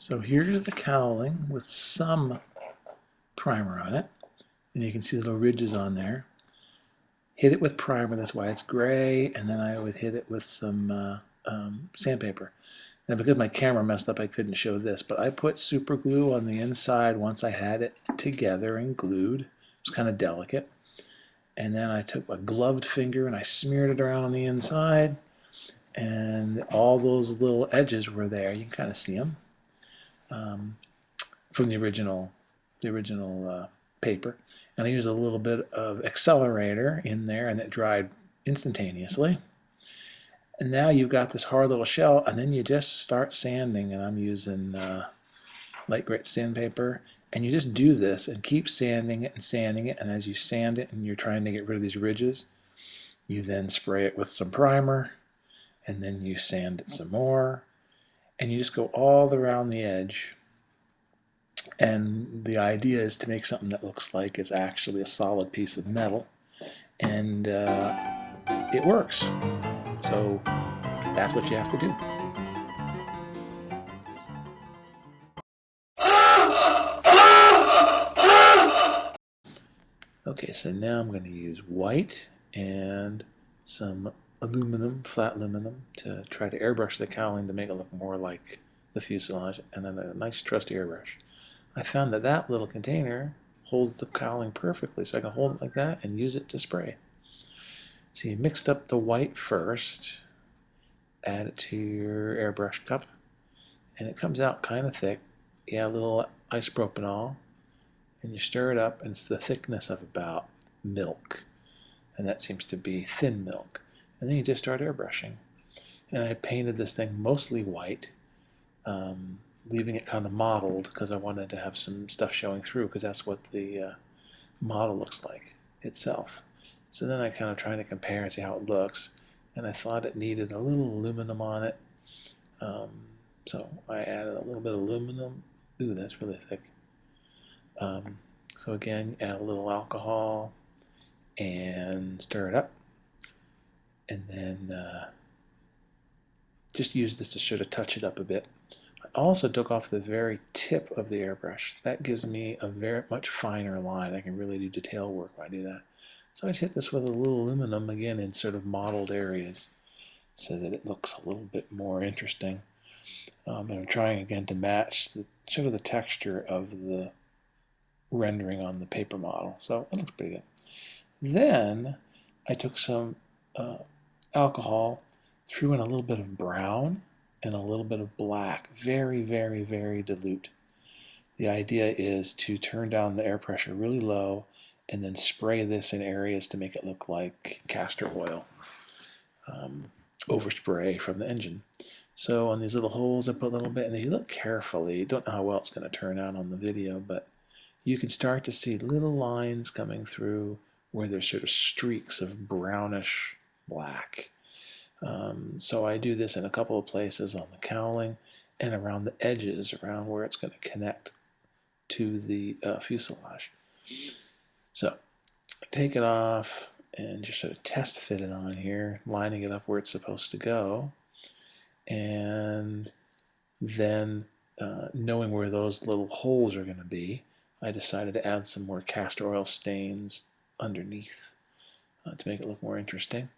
So here's the cowling with some primer on it, and you can see little ridges on there. Hit it with primer, that's why it's gray, and then I would hit it with some sandpaper. Now because my camera messed up, I couldn't show this, but I put super glue on the inside once I had it together and glued. It was kind of delicate. And then I took a gloved finger and I smeared it around on the inside, and all those little edges were there. You can kind of see them from the original paper. And I used a little bit of accelerator in there, and it dried instantaneously. And now you've got this hard little shell, and then you just start sanding, and I'm using light grit sandpaper, and you just do this and keep sanding it, and as you sand it and you're trying to get rid of these ridges, you then spray it with some primer, and then you sand it some more, and you just go all around the edge. And the idea is to make something that looks like it's actually a solid piece of metal, and it works. So that's what you have to do. Okay, so now I'm going to use white and some aluminum, flat aluminum, to try to airbrush the cowling to make it look more like the fuselage, and then a nice trusty airbrush. I found that that little container holds the cowling perfectly, so I can hold it like that and use it to spray. So you mixed up the white first, add it to your airbrush cup, and it comes out kind of thick. You add a little isopropanol, and you stir it up, and it's the thickness of about milk, and that seems to be thin milk. And then you just start airbrushing. And I painted this thing mostly white, leaving it kind of mottled because I wanted to have some stuff showing through, because that's what the model looks like itself. So then I kind of tried to compare and see how it looks, and I thought it needed a little aluminum on it. So I added a little bit of aluminum. Ooh, that's really thick. So again, add a little alcohol and stir it up, and then just use this to sort of touch it up a bit. I also took off the very tip of the airbrush. That gives me a very much finer line. I can really do detail work when I do that. So I just hit this with a little aluminum again in sort of mottled areas so that it looks a little bit more interesting. And I'm trying again to match sort of the texture of the rendering on the paper model. So it looks pretty good. Then I took some alcohol, threw in a little bit of brown and a little bit of black, very, very, very dilute. The idea is to turn down the air pressure really low and then spray this in areas to make it look like castor oil, overspray from the engine. So on these little holes I put a little bit, and if you look carefully, don't know how well it's going to turn out on the video, but you can start to see little lines coming through where there's sort of streaks of brownish black. So I do this in a couple of places on the cowling and around the edges, around where it's going to connect to the fuselage. So I take it off and just sort of test fit it on here, lining it up where it's supposed to go, and then knowing where those little holes are going to be, I decided to add some more castor oil stains underneath to make it look more interesting.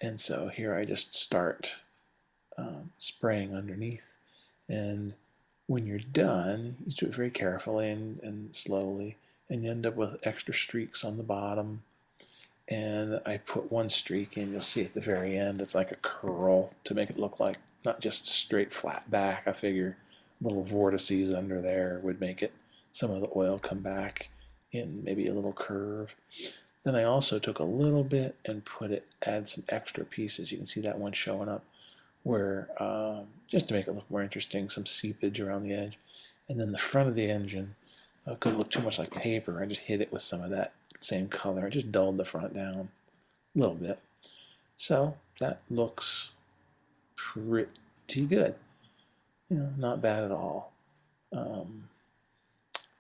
And so here I just start spraying underneath, and when you're done, you do it very carefully and slowly, and you end up with extra streaks on the bottom. And I put one streak in, you'll see at the very end, it's like a curl to make it look like not just straight flat back. I figure little vortices under there would make it, some of the oil come back in maybe a little curve. Then I also took a little bit and add some extra pieces. You can see that one showing up where, just to make it look more interesting, some seepage around the edge. And then the front of the engine could look too much like paper. I just hit it with some of that same color. I just dulled the front down a little bit. So that looks pretty good. You know, not bad at all.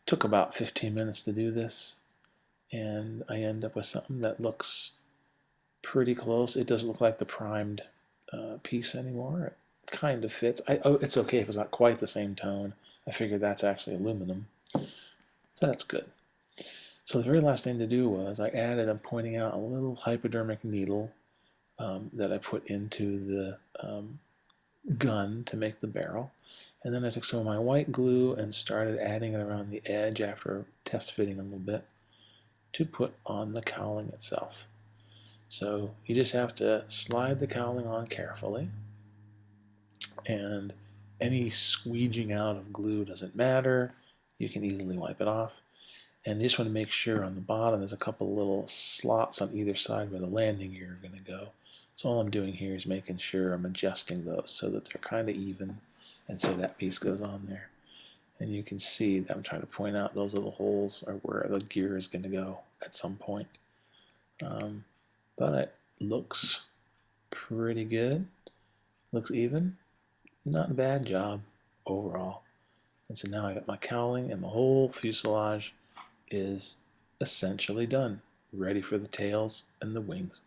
Took about 15 minutes to do this, and I end up with something that looks pretty close. It doesn't look like the primed piece anymore. kind of fits. Oh, it's okay if it's not quite the same tone. I figured that's actually aluminum, so that's good. So the very last thing to do was I added, I'm pointing out a little hypodermic needle that I put into the gun to make the barrel. And then I took some of my white glue and started adding it around the edge after test fitting a little bit to put on the cowling itself. So you just have to slide the cowling on carefully, and any squeeging out of glue doesn't matter. You can easily wipe it off. And you just want to make sure on the bottom there's a couple little slots on either side where the landing gear are going to go. So all I'm doing here is making sure I'm adjusting those so that they're kind of even, and so that piece goes on there. And you can see that I'm trying to point out those little holes are where the gear is going to go at some point. But it looks pretty good. Looks even. Not a bad job overall. And so now I got my cowling, and the whole fuselage is essentially done, ready for the tails and the wings.